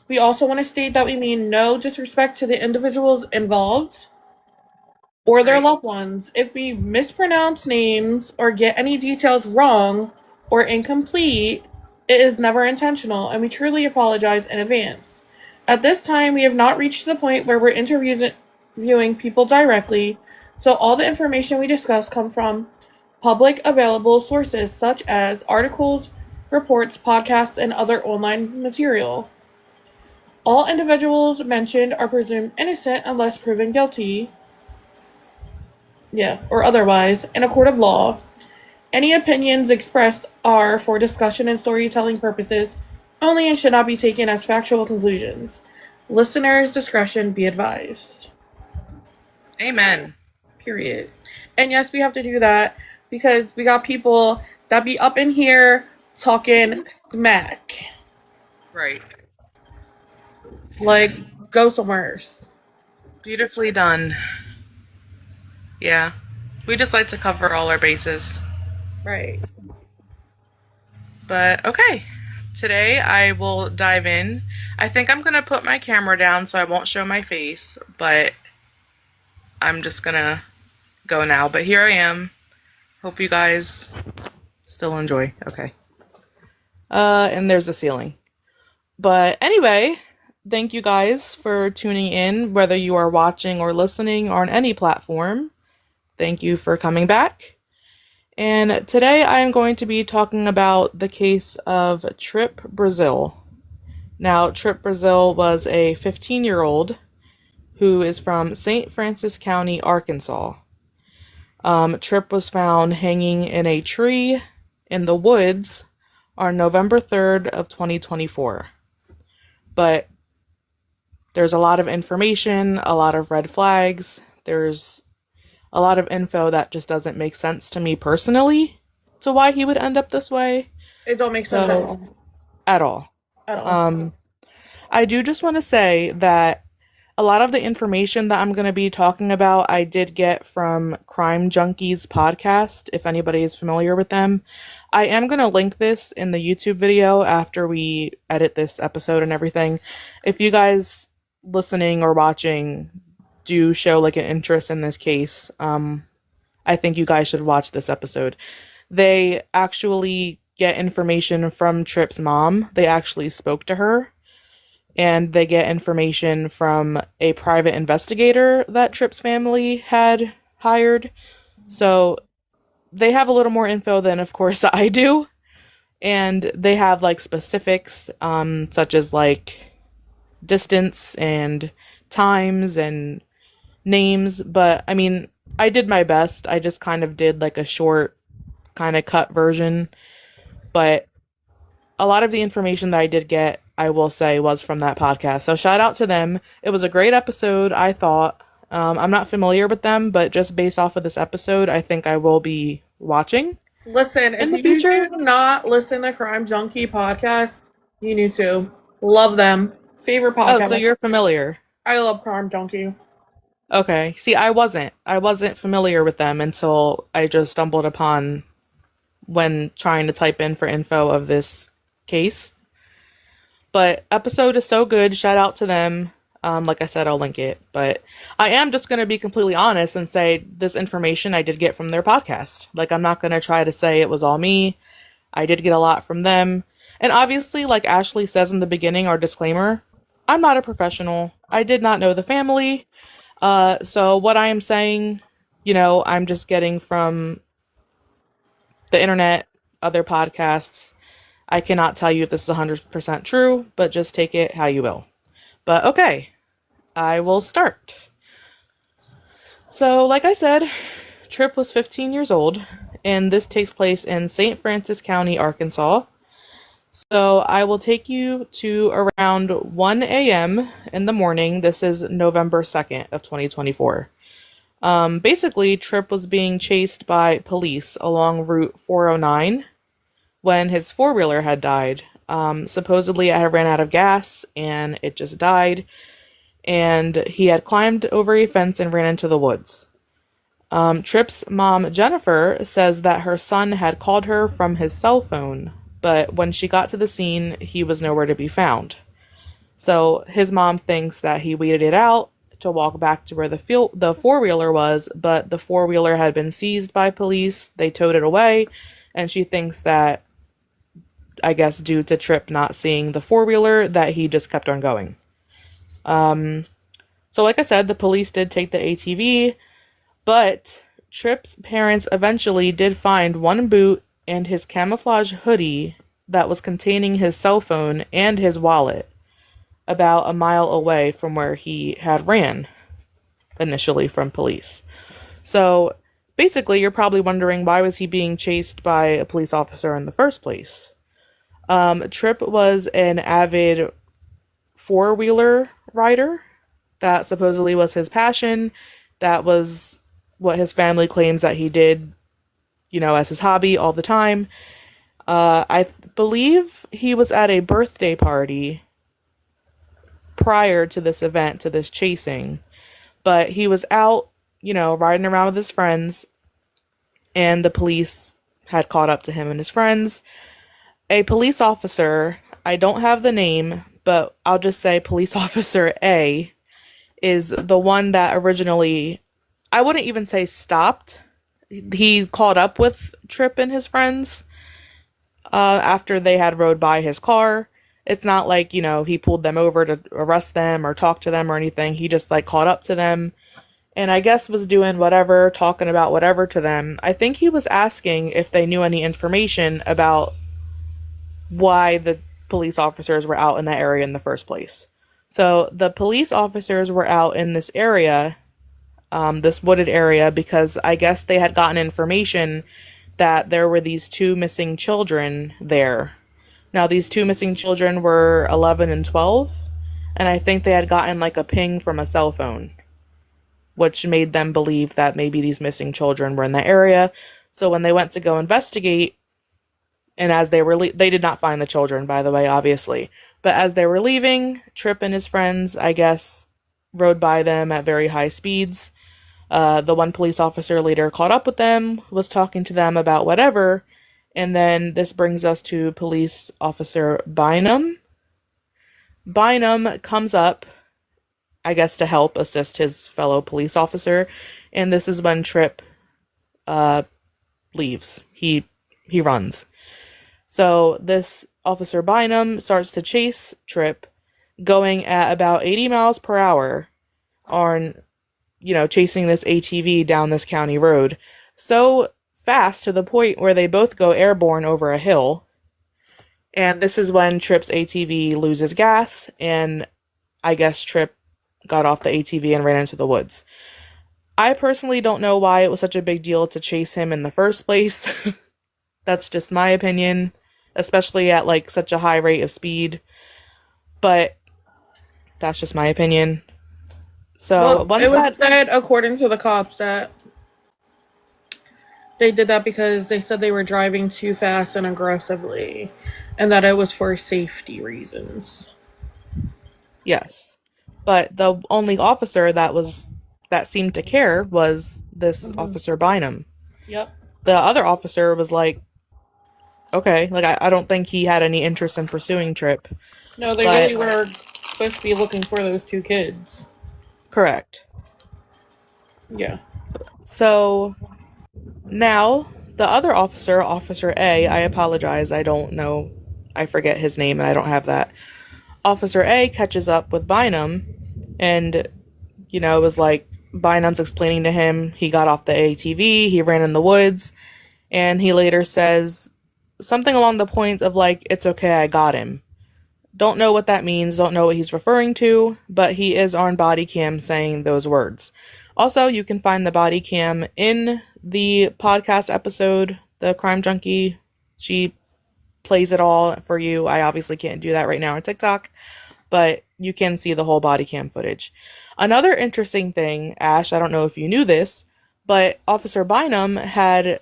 We also want to state that we mean no disrespect to the individuals involved or their Right. loved ones. If we mispronounce names or get any details wrong or incomplete, it is never intentional, and we truly apologize in advance. At this time, we have not reached the point where we're interviewing people directly, so all the information we discuss come from public available sources such as articles, reports, podcasts, and other online material. All individuals mentioned are presumed innocent unless proven guilty, or otherwise, in a court of law. Any opinions expressed are for discussion and storytelling purposes only and should not be taken as factual conclusions. Listeners' discretion be advised. Amen. Period. And yes, we have to do that because we got people that be up in here talking smack. Right. Like, go somewhere. Beautifully done. Yeah. We just like to cover all our bases. Right. But okay. Today I will dive in. I think I'm going to put my camera down so I won't show my face, but I'm just going to go now. But here I am. Hope you guys still enjoy. Okay. And there's the ceiling. But anyway, thank you guys for tuning in, whether you are watching or listening on any platform. Thank you for coming back. And today I am going to be talking about the case of Tripp Brazeale. Now, Tripp Brazeale was a 15-year-old who is from St. Francis County, Arkansas. Tripp was found hanging in a tree in the woods on November 3rd of 2024. But there's a lot of information, a lot of red flags. There's a lot of info that just doesn't make sense to me personally to why he would end up this way. It don't make sense at all. At all. I do just want to say that a lot of the information that I'm going to be talking about, I did get from Crime Junkies podcast, if anybody is familiar with them. I am going to link this in the YouTube video after we edit this episode and everything. If you guys listening or watching do show like an interest in this case, I think you guys should watch this episode. They actually get information from Tripp's mom. They actually spoke to her. And they get information from a private investigator that Tripp's family had hired. So they have a little more info than, of course, I do. And they have like specifics, such as like distance and times and names. But I mean, I did my best. I just kind of did like a short kind of cut version. But a lot of the information that I did get, I will say, was from that podcast. So shout out to them. It was a great episode, I thought. I'm not familiar with them, but just based off of this episode, I think I will be watching. Listen, if you do not listen to Crime Junkie podcast, you need to. Love them. Favorite podcast. Oh, so you're familiar. I love Crime Junkie. Okay. See, I wasn't familiar with them until I just stumbled upon when trying to type in for info of this case. But episode is so good. Shout out to them. Like I said, I'll link it. But I am just going to be completely honest and say this information I did get from their podcast. Like, I'm not going to try to say it was all me. I did get a lot from them. And obviously, like Ashley says in the beginning, our disclaimer, I'm not a professional. I did not know the family. So what I am saying, I'm just getting from the internet, other podcasts. I cannot tell you if this is 100% true, but just take it how you will. But okay, I will start. So, like I said, Tripp was 15 years old, and this takes place in St. Francis County, Arkansas. So, I will take you to around 1 a.m. in the morning. This is November 2nd of 2024. Basically, Tripp was being chased by police along Route 409 when his four-wheeler had died. Supposedly, I had ran out of gas, and it just died, and he had climbed over a fence and ran into the woods. Tripp's mom, Jennifer, says that her son had called her from his cell phone, but when she got to the scene, he was nowhere to be found. So his mom thinks that he waited it out to walk back to where the four-wheeler was, but the four-wheeler had been seized by police. They towed it away, and she thinks that, I guess due to Tripp not seeing the four-wheeler, that he just kept on going. So like I said, the police did take the ATV, but Tripp's parents eventually did find one boot and his camouflage hoodie that was containing his cell phone and his wallet about a mile away from where he had ran initially from police. So basically, you're probably wondering, why was he being chased by a police officer in the first place? Tripp was an avid four-wheeler rider. That supposedly was his passion. That was what his family claims that he did, as his hobby all the time. I believe he was at a birthday party prior to this event, to this chasing. But he was out, riding around with his friends, and the police had caught up to him and his friends. A police officer, I don't have the name, but I'll just say police officer A, is the one that originally, I wouldn't even say stopped. He caught up with Tripp and his friends after they had rode by his car. It's not like, he pulled them over to arrest them or talk to them or anything. He just caught up to them and I guess was doing whatever, talking about whatever to them. I think he was asking if they knew any information about why the police officers were out in that area in the first place. So the police officers were out in this area, this wooded area, because I guess they had gotten information that there were these two missing children there. Now, these two missing children were 11 and 12, and I think they had gotten a ping from a cell phone, which made them believe that maybe these missing children were in that area. So when they went to go investigate, and as they were they did not find the children, by the way, obviously. But as they were leaving, Tripp and his friends, I guess, rode by them at very high speeds. The one police officer later caught up with them, was talking to them about whatever, and then this brings us to police officer Bynum. Bynum comes up, I guess, to help assist his fellow police officer, and this is when Tripp leaves. He runs. So this officer Bynum starts to chase Tripp, going at about 80 miles per hour on, chasing this ATV down this county road. So fast to the point where they both go airborne over a hill. And this is when Tripp's ATV loses gas, and I guess Tripp got off the ATV and ran into the woods. I personally don't know why it was such a big deal to chase him in the first place. That's just my opinion, especially at such a high rate of speed. But that's just my opinion. So well, it was said, according to the cops, that they did that because they said they were driving too fast and aggressively, and that it was for safety reasons. Yes. But the only officer that seemed to care was this officer Bynum. Yep. The other officer was okay, I don't think he had any interest in pursuing Tripp. No, they really were supposed to be looking for those two kids. Correct. Yeah. So now the other officer, Officer A, I apologize, I don't know, I forget his name and I don't have that. Officer A catches up with Bynum, and it was Bynum's explaining to him he got off the ATV, he ran in the woods, and he later says something along the point of it's okay, I got him. Don't know what that means, don't know what he's referring to, but he is on body cam saying those words. Also, you can find the body cam in the podcast episode, the Crime Junkie. She plays it all for you. I obviously can't do that right now on TikTok, but you can see the whole body cam footage. Another interesting thing, Ash, I don't know if you knew this, but Officer Bynum had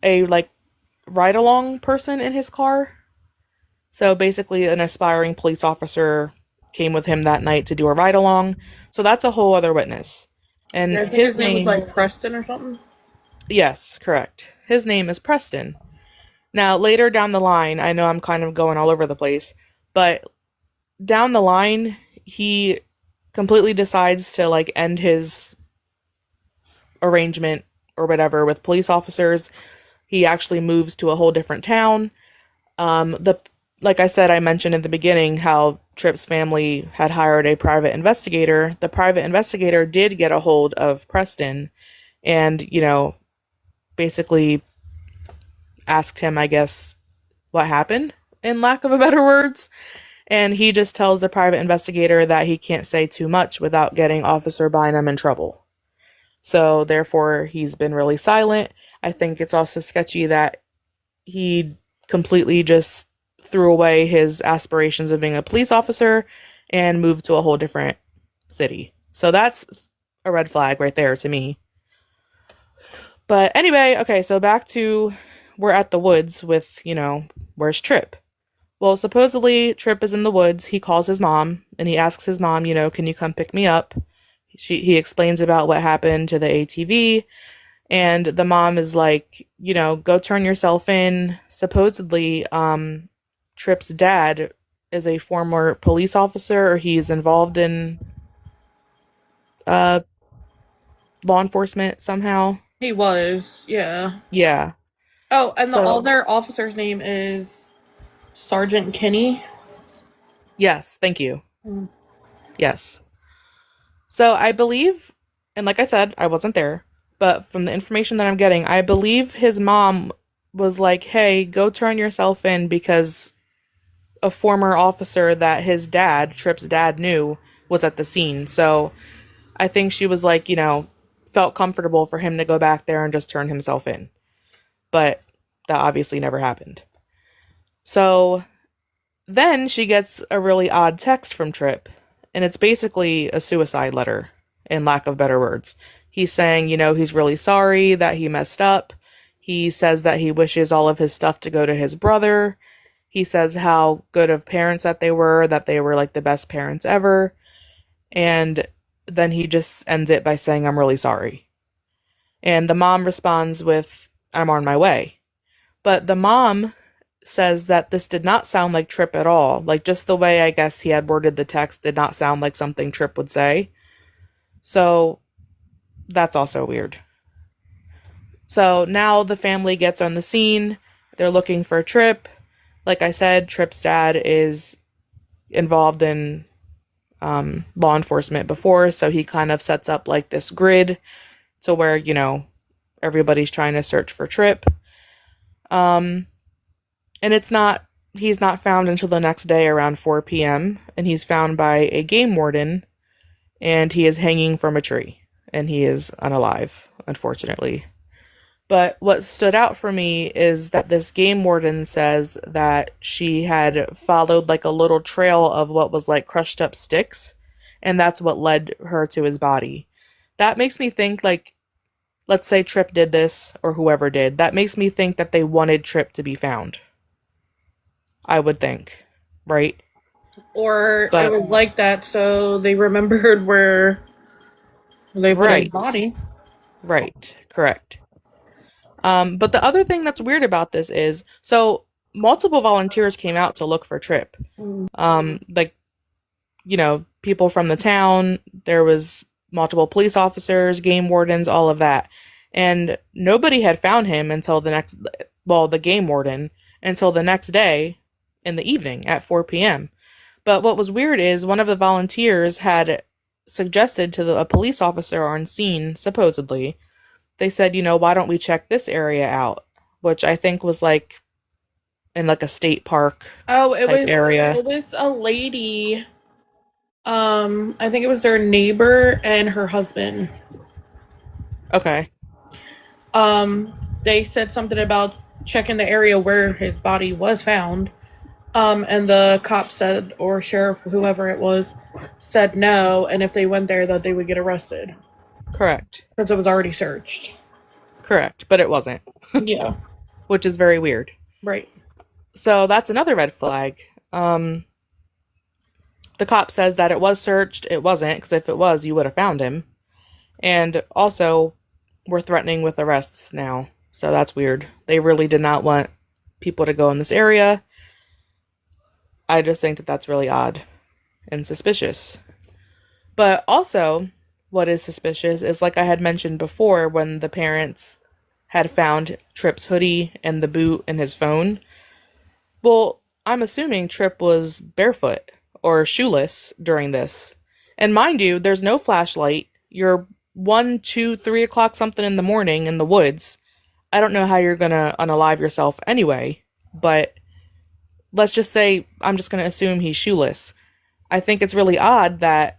a ride-along person in his car. So basically an aspiring police officer came with him that night to do a ride-along. So that's a whole other witness. And yeah, his name was Preston or something? Yes, correct. His name is Preston. Now, later down the line, I know I'm kind of going all over the place, but down the line, he completely decides to like end his arrangement or whatever with police officers. He actually moves to a whole different town. The Like I said, I mentioned in the beginning how Tripp's family had hired a private investigator. The private investigator did get a hold of Preston and, basically asked him, I guess, what happened, in lack of a better words. And he just tells the private investigator that he can't say too much without getting Officer Bynum in trouble. So therefore, he's been really silent. I think it's also sketchy that he completely just threw away his aspirations of being a police officer and moved to a whole different city. So that's a red flag right there to me. But anyway, okay, so back to we're at the woods with, where's Tripp? Well, supposedly Tripp is in the woods. He calls his mom and he asks his mom, can you come pick me up? He explains about what happened to the ATV, and the mom is like, go turn yourself in. Supposedly, Tripp's dad is a former police officer, or he's involved in uh law enforcement somehow. He was, yeah. Yeah. Oh, and the So, other officer's name is Sergeant Kinney. yes, thank you. Mm. Yes. So I believe, and like I said, I wasn't there, but from the information that I'm getting, I believe his mom was like, hey, go turn yourself in because a former officer that his dad, Tripp's dad, knew was at the scene. So I think she was like, felt comfortable for him to go back there and just turn himself in. But that obviously never happened. So then she gets a really odd text from Tripp, and it's basically a suicide letter, in lack of better words. He's saying, he's really sorry that he messed up. He says that he wishes all of his stuff to go to his brother. He says how good of parents that they were like the best parents ever. And then he just ends it by saying, I'm really sorry. And the mom responds with, I'm on my way. But the mom says that this did not sound like Tripp at all. Like, just the way I guess he had worded the text did not sound like something Tripp would say. So that's also weird. So now the family gets on the scene. They're looking for Tripp. Like I said, Tripp's dad is involved in law enforcement before, so he kind of sets up like this grid to where, everybody's trying to search for Tripp. And he's not found until the next day around 4 p.m., and he's found by a game warden, and he is hanging from a tree, and he is unalive, unfortunately. But what stood out for me is that this game warden says that she had followed like a little trail of what was like crushed up sticks, and that's what led her to his body. That makes me think, like, let's say Tripp did this, or whoever did, that makes me think that they wanted Tripp to be found. I would think, right? Or it But, was like that, so they remembered where they put his right, body. right, correct. But the other thing that's weird about this is, so multiple volunteers came out to look for Tripp. Mm. Like, people from the town, there was multiple police officers, game wardens, all of that. And nobody had found him until the game warden, until the next day in the evening at 4 p.m. But what was weird is one of the volunteers had suggested to a police officer on scene, supposedly, they said, why don't we check this area out? Which I think was like in like a state park Oh, type area. it was a lady. I think it was their neighbor and her husband. Okay. They said something about checking the area where his body was found. And the cop said, or sheriff, whoever it was, said no, and if they went there, that they would get arrested Correct. because it was already searched. Correct. But it wasn't, Yeah, which is very weird. right. So that's another red flag. The cop says that it was searched. It wasn't, because if it was, you would have found him. And also, we're threatening with arrests now. So that's weird. They really did not want people to go in this area. I just think that that's really odd. and suspicious. But also, what is suspicious is, like I had mentioned before, when the parents had found Tripp's hoodie and the boot and his phone. Well, I'm assuming Tripp was barefoot or shoeless during this. And mind you, there's no flashlight. You're 1, 2, 3 o'clock something in the morning in the woods. I don't know how you're gonna unalive yourself anyway, but let's just say I'm just gonna assume he's shoeless. I think it's really odd that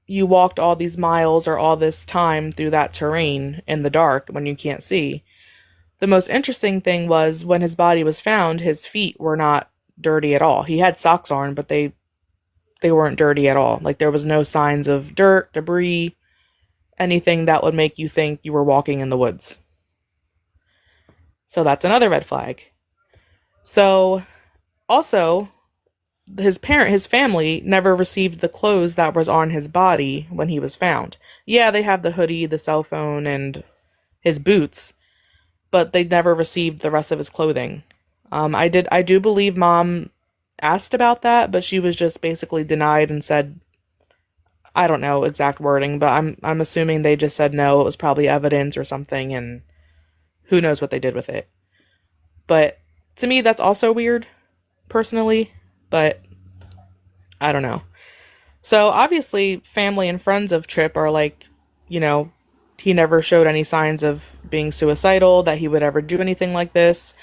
you walked all these miles or all this time through that terrain in the dark when you can't see. The most interesting thing was when his body was found, his feet were not dirty at all. He had socks on, but they weren't dirty at all. Like there was no signs of dirt, debris, anything that would make you think you were walking in the woods. So that's another red flag. So also his family never received the clothes that was on his body when he was found. Yeah, they have the hoodie, the cell phone, and his boots, but they never received the rest of his clothing. I do believe mom asked about that, but she was just basically denied and said, I don't know exact wording, but I'm assuming they just said no, it was probably evidence or something, and who knows what they did with it. But to me, that's also weird, personally, but I don't know. So obviously, family and friends of Tripp are like, you know, he never showed any signs of being suicidal, that he would ever do anything like this.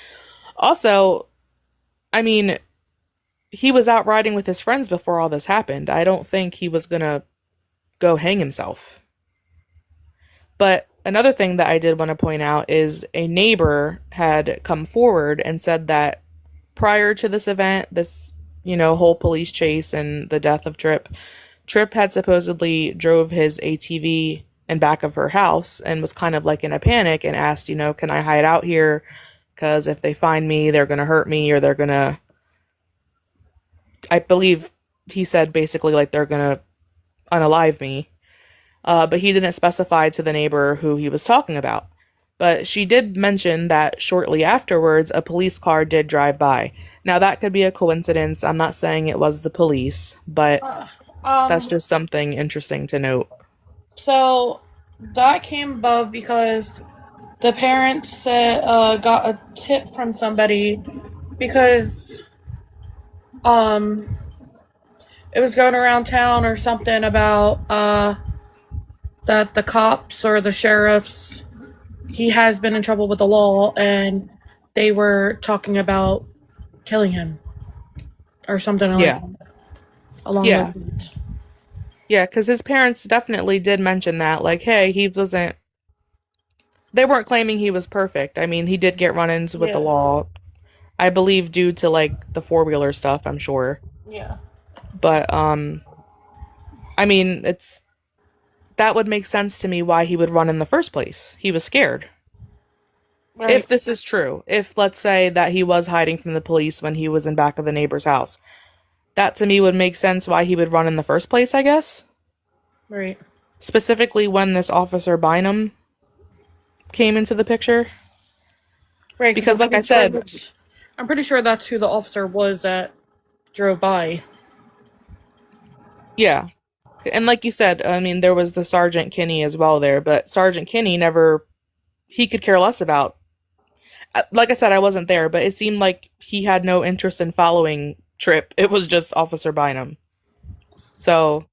Also, I mean, he was out riding with his friends before all this happened. I don't think he was gonna go hang himself. But another thing that I did want to point out is a neighbor had come forward and said that prior to this event, this, whole police chase and the death of Tripp had supposedly drove his ATV in back of her house and was kind of like in a panic and asked, can I hide out here? Because if they find me, they're going to hurt me, or they're going to, I believe he said basically like they're going to unalive me. But he didn't specify to the neighbor who he was talking about. But she did mention that shortly afterwards, a police car did drive by. Now, that could be a coincidence. I'm not saying it was the police, but that's just something interesting to note. So that came above because the parents said got a tip from somebody because it was going around town or something about that the cops or the sheriffs, he has been in trouble with the law, and they were talking about killing him or something Yeah. along Yeah. those lines. Yeah, because his parents definitely did mention that. Like, hey, they weren't claiming he was perfect. I mean, he did get run-ins with the Yeah. law. I believe due to, like, the four-wheeler stuff, I'm sure. Yeah. But, I mean, that would make sense to me why he would run in the first place. He was scared. Right. If this is true, if let's say that he was hiding from the police when he was in back of the neighbor's house, that to me would make sense why he would run in the first place, I guess. Right. Specifically when this Officer Bynum came into the picture. Right. Because like I said, I'm pretty sure that's who the officer was that drove by. yeah. And like you said, I mean, there was the Sergeant Kinney as well there, but Sergeant Kinney he could care less about. Like I said, I wasn't there, but it seemed like he had no interest in following Tripp. It was just Officer Bynum. So,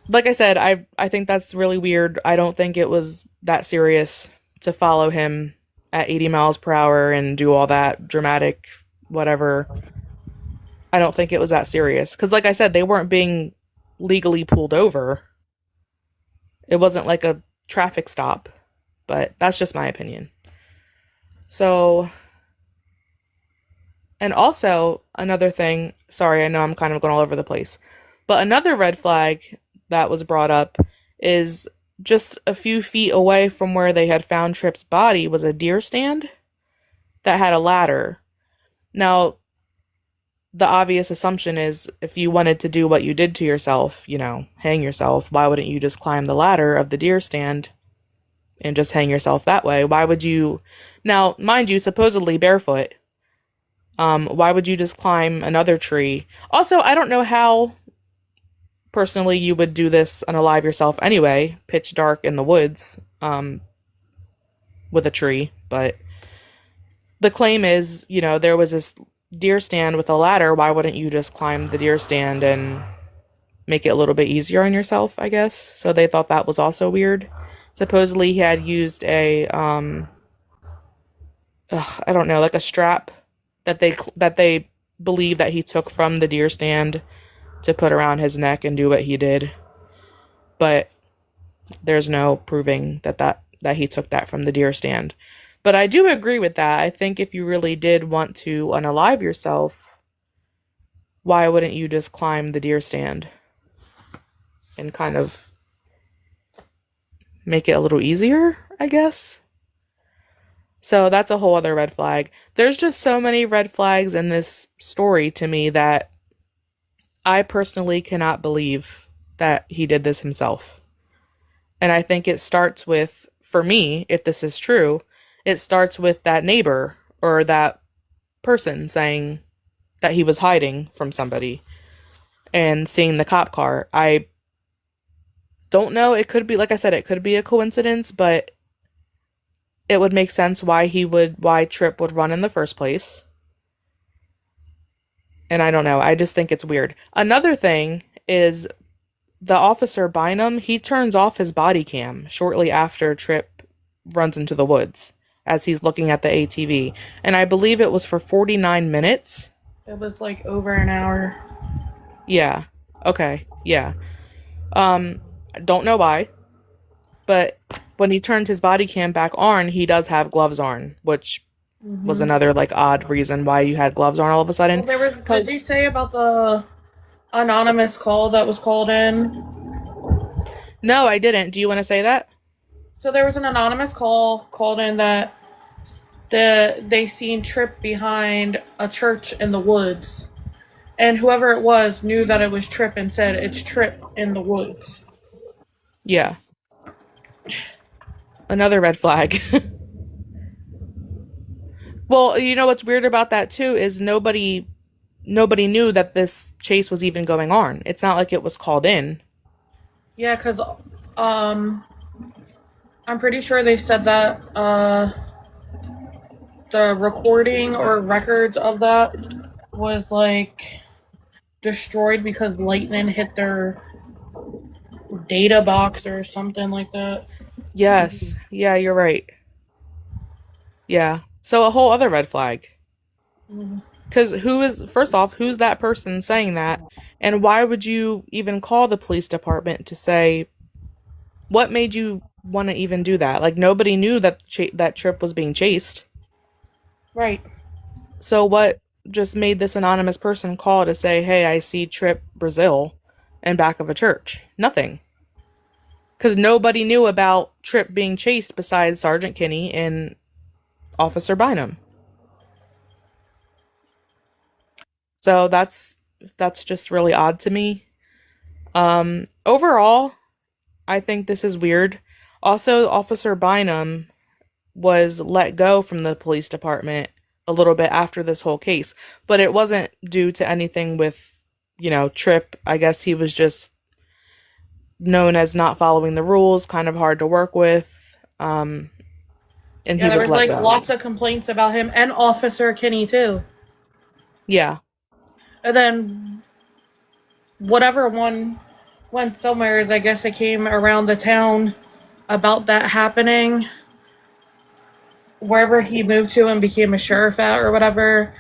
like I said, I think that's really weird. I don't think it was that serious to follow him at 80 miles per hour and do all that dramatic whatever. I don't think it was that serious. Because like I said, they weren't being legally pulled over. It wasn't like a traffic stop. But that's just my opinion. So, and also another thing, sorry, I know I'm kind of going all over the place, but another red flag that was brought up is just a few feet away from where they had found Tripp's body was a deer stand that had a ladder. Now, the obvious assumption is if you wanted to do what you did to yourself, hang yourself, why wouldn't you just climb the ladder of the deer stand and just hang yourself that way? Why would you, now, mind you, supposedly barefoot, why would you just climb another tree? Also, I don't know how personally, you would do this unalive yourself anyway, pitch dark in the woods, with a tree. But the claim is, there was this deer stand with a ladder. Why wouldn't you just climb the deer stand and make it a little bit easier on yourself, I guess? So they thought that was also weird. Supposedly he had used a I don't know, like a strap that they believe that he took from the deer stand to put around his neck and do what he did. But there's no proving that he took that from the deer stand. But I do agree with that. I think if you really did want to unalive yourself, why wouldn't you just climb the deer stand and kind of make it a little easier, I guess? So that's a whole other red flag. There's just so many red flags in this story to me that I personally cannot believe that he did this himself. And I think it starts with, for me, if this is true, it starts with that neighbor or that person saying that he was hiding from somebody and seeing the cop car. I don't know. It could be, like I said, it could be a coincidence, but it would make sense why Tripp would run in the first place. And I don't know. I just think it's weird. Another thing is the officer Bynum, he turns off his body cam shortly after Tripp runs into the woods as he's looking at the ATV. And I believe it was for 49 minutes. It was like over an hour. Yeah. Okay. Yeah. Don't know why. But when he turns his body cam back on, he does have gloves on, which was another like odd reason why you had gloves on all of a sudden. Well, did you say about the anonymous call that was called in? No, I didn't. Do you want to say that? So there was an anonymous call called in that they seen Tripp behind a church in the woods. And whoever it was knew that it was Tripp and said, "It's Tripp in the woods." Yeah. Another red flag. Well, you know what's weird about that too is nobody knew that this chase was even going on. It's not like it was called in. Yeah, because I'm pretty sure they said that the recording or records of that was like destroyed because lightning hit their data box or something like that. Yes. Yeah, you're right. Yeah. So a whole other red flag. Because first off, who's that person saying that? And why would you even call the police department to say, what made you want to even do that? Like, nobody knew that that Tripp was being chased. Right. So what just made this anonymous person call to say, hey, I see Tripp Brazeale in back of a church? Nothing. Because nobody knew about Tripp being chased besides Sergeant Kinney and Officer Bynum. So that's just really odd to me. Overall, I think this is weird. Also, Officer Bynum was let go from the police department a little bit after this whole case, but it wasn't due to anything with, Tripp. I guess he was just known as not following the rules, kind of hard to work with. And Yeah, he there was was let like go. lots of complaints about him and Officer Kinney too. Yeah. And then whatever one went somewhere is I guess it came around the town about that happening. Wherever he moved to and became a sheriff at or whatever.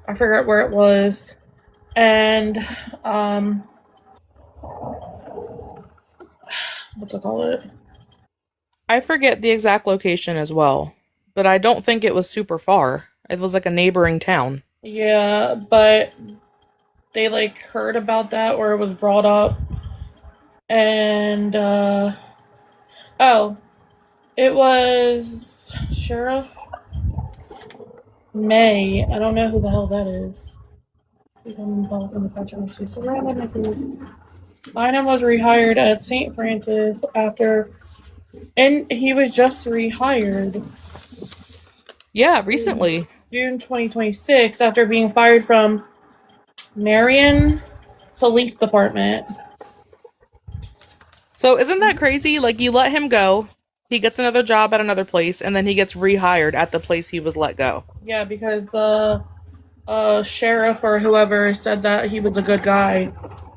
I forget where it was. And what's it called? I forget the exact location as well, but I don't think it was super far. It was like a neighboring town. Yeah, but they like heard about that or it was brought up. And oh, it was Sheriff May. I don't know who the hell that is. Bynum was rehired at St. Francis and he was just rehired. Yeah, recently. June 2026 after being fired from Marion Police Department. So isn't that crazy? Like, you let him go, he gets another job at another place, and then he gets rehired at the place he was let go. Yeah, because the sheriff or whoever said that he was a good guy.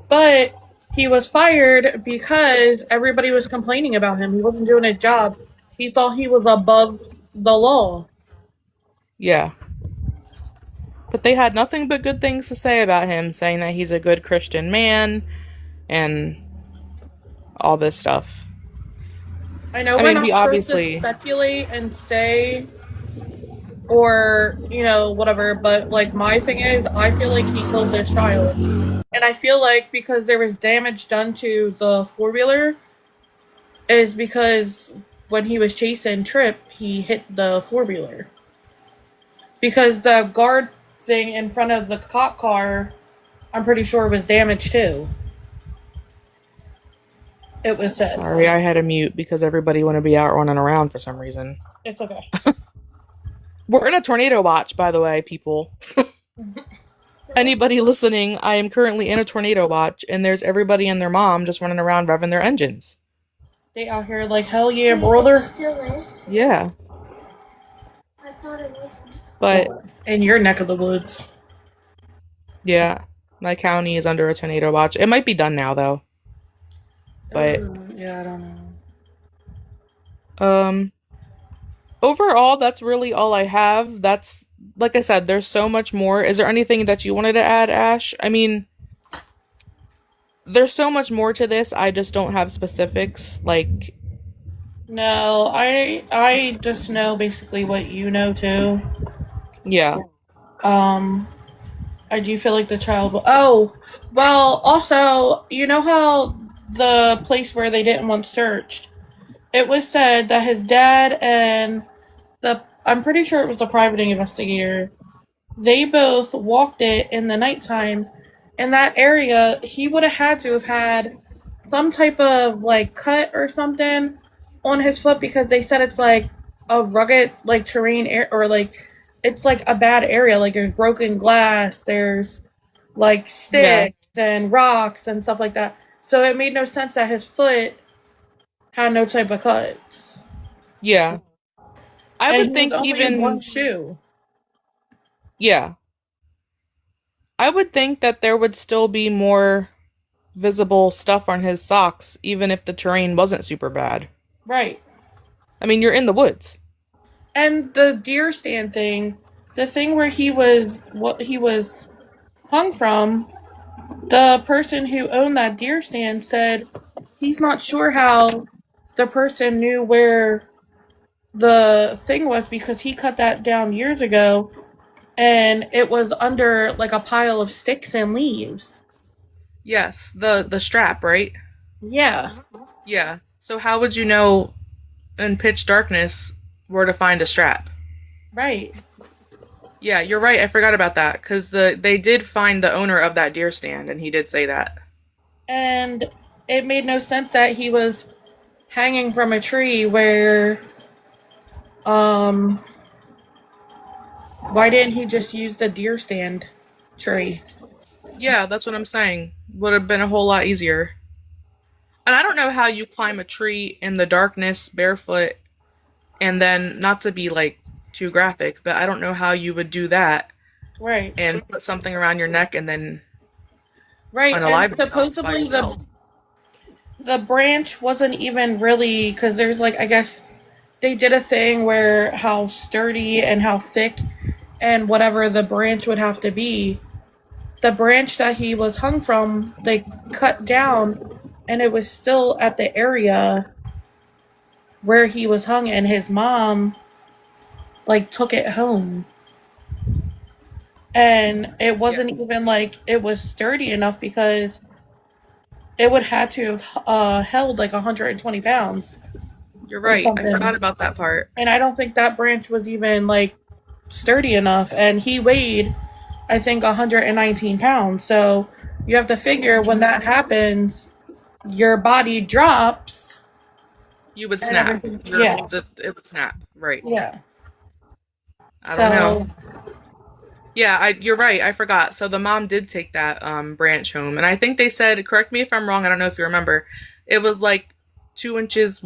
But he was fired because everybody was complaining about him. He wasn't doing his job. He thought he was above the law. Yeah. But they had nothing but good things to say about him, saying that he's a good Christian man and all this stuff. I know I we're mean, he not supposed to obviously, speculate and say or, whatever, but like my thing is I feel like he killed this child. And I feel like because there was damage done to the four wheeler is because when he was chasing Tripp, he hit the four wheeler. Because the guard thing in front of the cop car, I'm pretty sure was damaged too. It was said. sorry, I had to mute because everybody want to be out running around for some reason. It's okay. We're in a tornado watch, by the way, people. Anybody listening, I am currently in a tornado watch, and there's everybody and their mom just running around revving their engines. They out here like, hell yeah, brother. It still is. Yeah. I thought it was. But, In your neck of the woods. yeah, my county is under a tornado watch. It might be done now, though. But, Yeah, I don't know. Overall, that's really all I have. That's, like I said, there's so much more. Is there anything that you wanted to add, Ash? I mean, there's so much more to this. I just don't have specifics. Like, No, I just know basically what you know too. yeah. I do feel like the child. Oh, well. Also, you know how the place where they didn't want searched, it was said that his dad and the I'm pretty sure it was the private investigator. They both walked it in the nighttime. In that area, he would have had to have had some type of like cut or something on his foot because they said it's like a rugged like terrain or like it's like a bad area. Like there's broken glass, there's like Yeah. sticks and rocks and stuff like that. So it made no sense that his foot had no type of cuts. Yeah. I And would he was think only in one even, shoe. yeah. I would think that there would still be more visible stuff on his socks, even if the terrain wasn't super bad. Right. I mean, you're in the woods. And the deer stand thing, the thing where he was hung from, the person who owned that deer stand said he's not sure how the person knew where the thing was because he cut that down years ago and it was under like a pile of sticks and leaves. Yes, the strap, right? Yeah. Yeah. So how would you know in pitch darkness where to find a strap? Right. Yeah, you're right. I forgot about that because they did find the owner of that deer stand, and he did say that. And it made no sense that he was hanging from a tree where why didn't he just use the deer stand tree? Yeah, that's what I'm saying. Would have been a whole lot easier. And I don't know how you climb a tree in the darkness barefoot, and then not to be like too graphic, but I don't know how you would do that Right. and put something around your neck and then Right. unalive And yourself by supposedly yourself. the branch wasn't even really because there's like I guess they did a thing where how sturdy and how thick and whatever the branch would have to be. The branch that he was hung from, they cut down and it was still at the area where he was hung and his mom like took it home. And it wasn't even like it was sturdy enough because it would have to have held like 120 pounds You're or right. I something. forgot about that part. And I don't think that branch was even like sturdy enough. And he weighed, I think, 119 pounds. So you have to figure when that happens, your body drops. You would And snap. everything. Yeah. It would snap. Right. Yeah. I don't know. So, Yeah, you're right. I forgot. So the mom did take that branch home, and I think they said, correct me if I'm wrong. I don't know if you remember. It was like 2 inches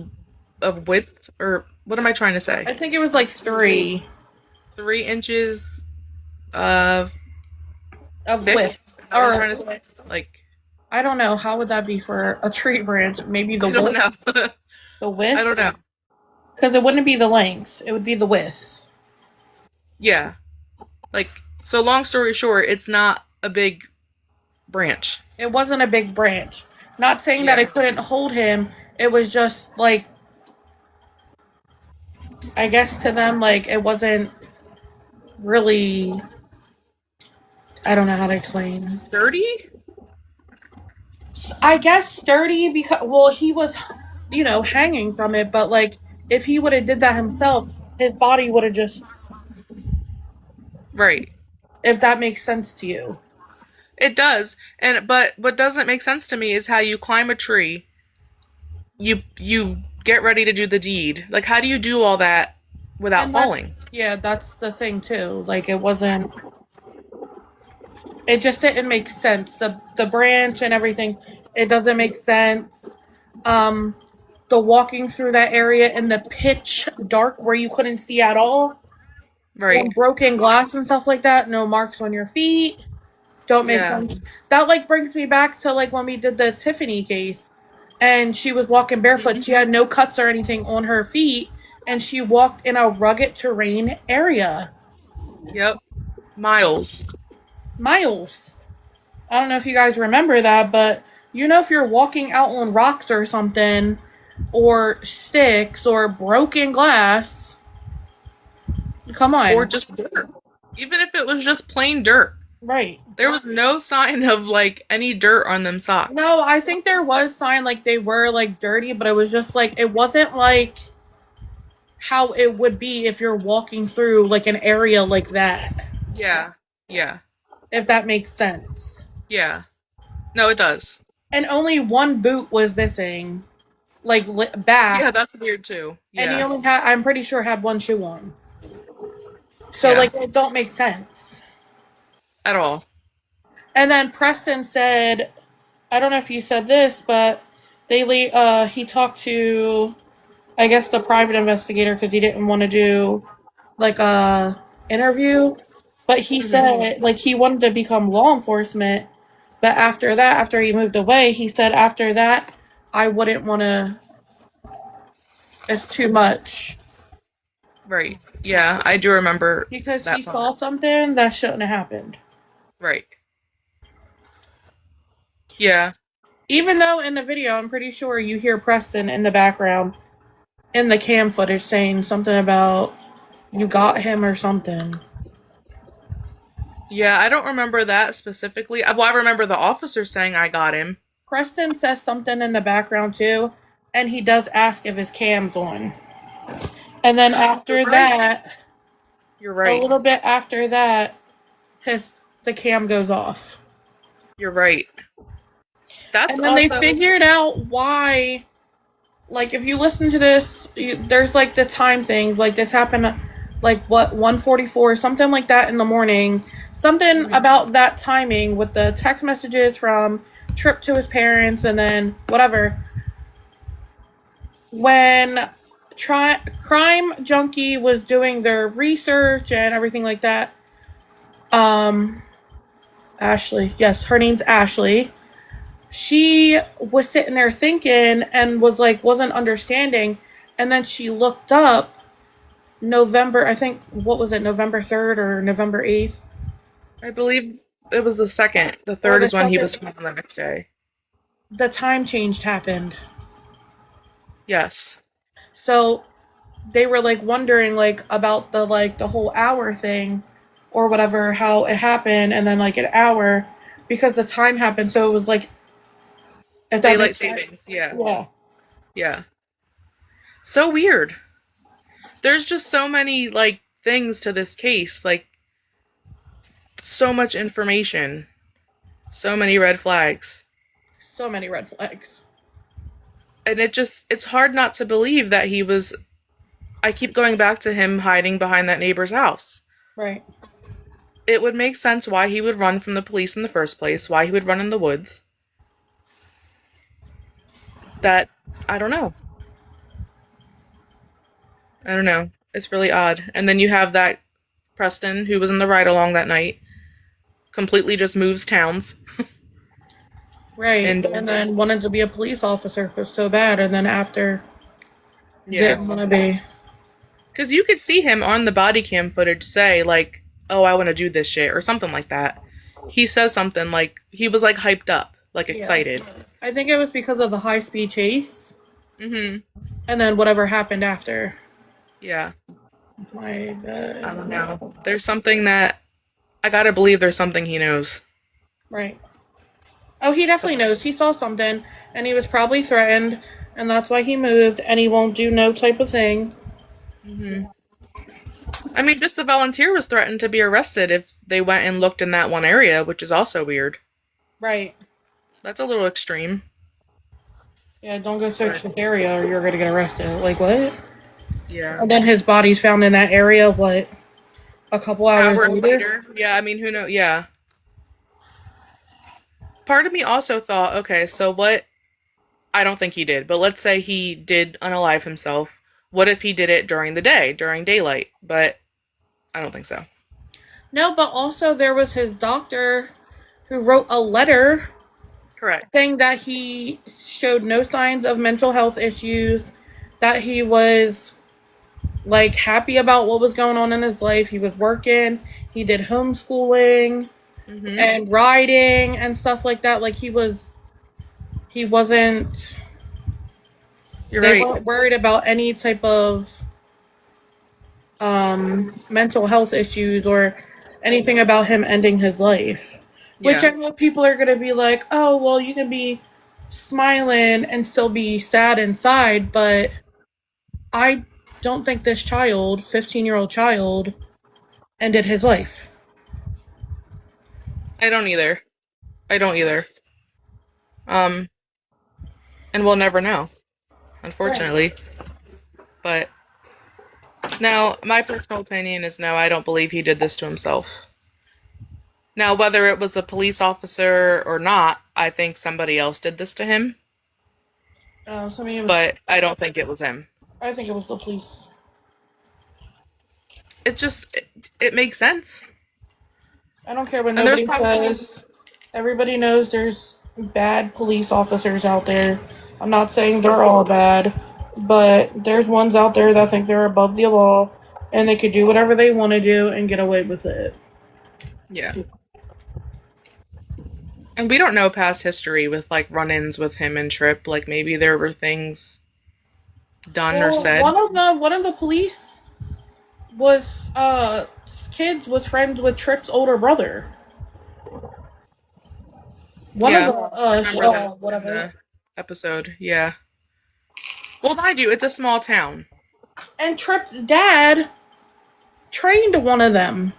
of width, or what am I trying to say? I think it was like 3 3 inches of of thick? width. Is that what I'm Or trying to say? Like, I don't know. How would that be for a tree branch? Maybe the I don't width? know. The I width? don't know. Because it wouldn't be the length. It would be the width. Yeah. Like, so long story short, it's not a big branch. It wasn't a big branch. Not saying that Yeah. it couldn't hold him. It was just like, I guess to them, like, it wasn't really. I don't know how to explain. Sturdy? I guess sturdy because, well, he was, hanging from it, but like, if he would have did that himself, his body would have just, Right. if that makes sense to you. It does. But what doesn't make sense to me is how you climb a tree, you get ready to do the deed. Like, how do you do all that without And falling? that's the thing too. Like, it just didn't make sense. The branch and everything, it doesn't make sense. Um, the walking through that area in the pitch dark where you couldn't see at all, Right. on broken glass and stuff like that, no marks on your feet. Don't make Yeah. sense. That like brings me back to like when we did the Tiffany case and she was walking barefoot. She had no cuts or anything on her feet and she walked in a rugged terrain area. Yep. Miles. Miles. I don't know if you guys remember that, but if you're walking out on rocks or something or sticks or broken glass, come on. Or just dirt. Even if it was just plain dirt. Right. There was no sign of like any dirt on them socks. No, I think there was sign like they were like dirty, but it was just like it wasn't like how it would be if you're walking through like an area like that. Yeah. Yeah. If that makes sense. Yeah. No, it does. And only one boot was missing, like back. Yeah, that's weird too. Yeah. And he only had, I'm pretty sure, had one shoe on. So like it don't make sense at all. And then Preston said, I don't know if you said this, but he talked to, I guess, the private investigator because he didn't want to do like a interview, but he said like he wanted to become law enforcement, but after he moved away, he said after that I wouldn't want to. It's too much. Right. Yeah, I do remember Because that he part. saw something that shouldn't have happened. Right. Yeah. Even though in the video, I'm pretty sure you hear Preston in the background in the cam footage saying something about you got him or something. Yeah, I don't remember that specifically. Well, I remember the officer saying I got him. Preston says something in the background too, and he does ask if his cam's on. And then after that, You're right. a little bit after that, the cam goes off. You're right. That's And then they figured out why. Like, if you listen to this, there's like the time things. Like, this happened, like, 1:44, something like that in the morning. Something about that timing with the text messages from Tripp to his parents and then whatever. When Crime Junkie was doing their research and everything like that, Ashley, yes, her name's Ashley. She was sitting there thinking and was like, wasn't understanding. And then she looked up November, I think, what was it, November 3rd or November 8th? I believe it was the 2nd. The 3rd is when he was found the next day. The time change happened. Yes. So they were like wondering like about the whole hour thing or whatever, how it happened, and then like an hour because the time happened. So it was like daylight savings. Yeah. Yeah. Yeah. So weird. There's just so many like things to this case, like so much information, so many red flags. So many red flags. And it's hard not to believe that he was, I keep going back to him hiding behind that neighbor's house. Right. It would make sense why he would run from the police in the first place, why he would run in the woods. That, I don't know. I don't know. It's really odd. And then you have that Preston, who was in the ride along that night, completely just moves towns. Right. And And then wanted to be a police officer was so bad, and then after yeah, didn't want to be. because you could see him on the body cam footage say like, "Oh, I want to do this shit" or something like that. He says something like he was like hyped up, like Yeah. excited. I think it was because of the high speed chase, Mhm. and then whatever happened after. Yeah. My I don't know. There's something that I gotta believe. There's something he knows. Right. Oh, he definitely knows. He saw something, and he was probably threatened, and that's why he moved, and he won't do no type of thing. Mhm. I mean, just the volunteer was threatened to be arrested if they went and looked in that one area, which is also weird. Right. That's a little extreme. Yeah, don't go search But this area or you're gonna get arrested. Like, what? yeah. And then his body's found in that area, what, a couple hours Hours later? later. Yeah, I mean, who knows? Yeah. Part of me also thought, okay, so what? I don't think he did, but let's say he did unalive himself. What if he did it during the day, during daylight? But I don't think so. No, but also there was his doctor who wrote a letter Correct. saying that he showed no signs of mental health issues, that he was like happy about what was going on in his life. He was working, he did homeschooling Mhm. and riding and stuff like that. Like he wasn't You're they right. weren't worried about any type of mental health issues or anything about him ending his life. Which Yeah. I know people are gonna be like, oh well, you can be smiling and still be sad inside, but I don't think this child, 15-year-old child, ended his life. I don't either. I don't either. Um, and we'll never know, Right. unfortunately. But now, my personal opinion is no, I don't believe he did this to himself. Now, whether it was a police officer or not, I think somebody else did this to him, So I mean, but I don't think it was him. I think it was the police. It makes sense. I don't care what And there's nobody probably, says. Everybody knows there's bad police officers out there. I'm not saying they're all bad, but there's ones out there that think they're above the law and they could do whatever they want to do and get away with it. yeah. And we don't know past history with like run-ins with him and Tripp. Like maybe there were things done or Well, said. one of the police was kids was friends with Tripp's older brother. One of Yeah, the I remember that in whatever. the episode. Yeah. Well, mind you, it's a small town. And Tripp's dad trained one of them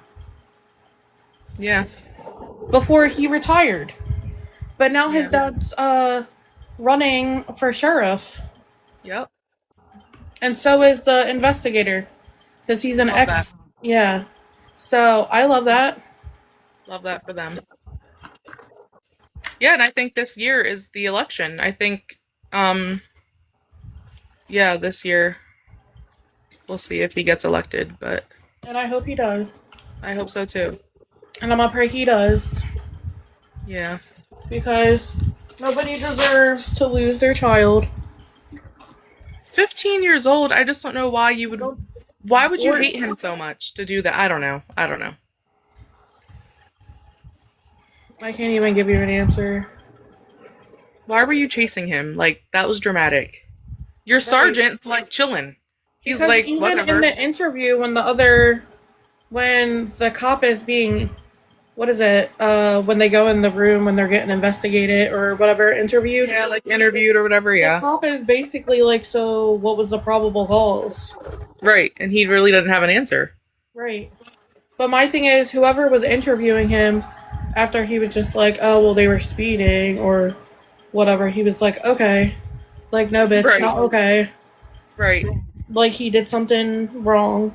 Yeah. before he retired. But now his Yeah. dad's running for sheriff, Yep. and so is the investigator because he's an Love that. ex. Yeah, so I love that. Love that for them. Yeah, and I think this year is the election. I think, um, yeah, this year we'll see if he gets elected, but And I hope he does. I hope so too. And I'm gonna pray he does Yeah. because nobody deserves to lose their child. 15 years old, I just don't know why why would you Or- hate him so much to do that? I don't know. I don't know. I can't even give you an answer. Why were you chasing him? Like, that was dramatic. Your sergeant's like chilling. He's Because like, even whatever. in the interview, when the cop is being, what is it? When they go in the room when they're getting investigated or whatever, interviewed. Yeah, like interviewed or whatever, The yeah. cop is basically like, so what was the probable cause? Right, and he really doesn't have an answer. Right. But my thing is, whoever was interviewing him after he was just like, oh, well, they were speeding or whatever, he was like, okay. Like, no, bitch, Right. not okay. Right. Like, he did something wrong.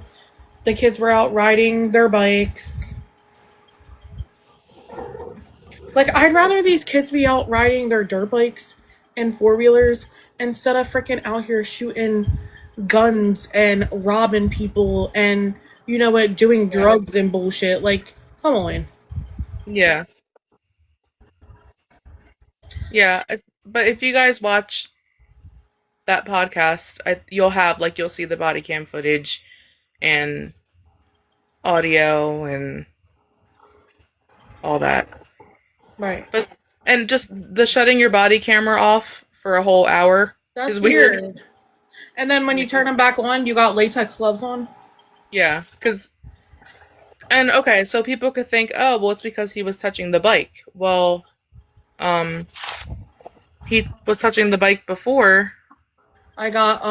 The kids were out riding their bikes. Like, I'd rather these kids be out riding their dirt bikes and four-wheelers instead of freaking out here shooting guns and robbing people and doing drugs and bullshit. Like, come on. Yeah. Yeah. But if you guys watch that podcast, you'll see the body cam footage and audio and all that. Right. And just the shutting your body camera off for a whole hour That's is weird. weird. And then when you turn them back on, you got latex gloves on. Yeah, okay, so people could think, oh, well, it's because he was touching the bike. Well, he was touching the bike before. I got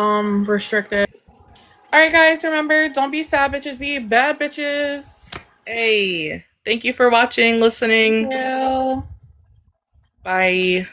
restricted. Alright guys, remember, don't be sad bitches, be bad bitches. Hey, thank you for watching, listening. Thank you. Bye.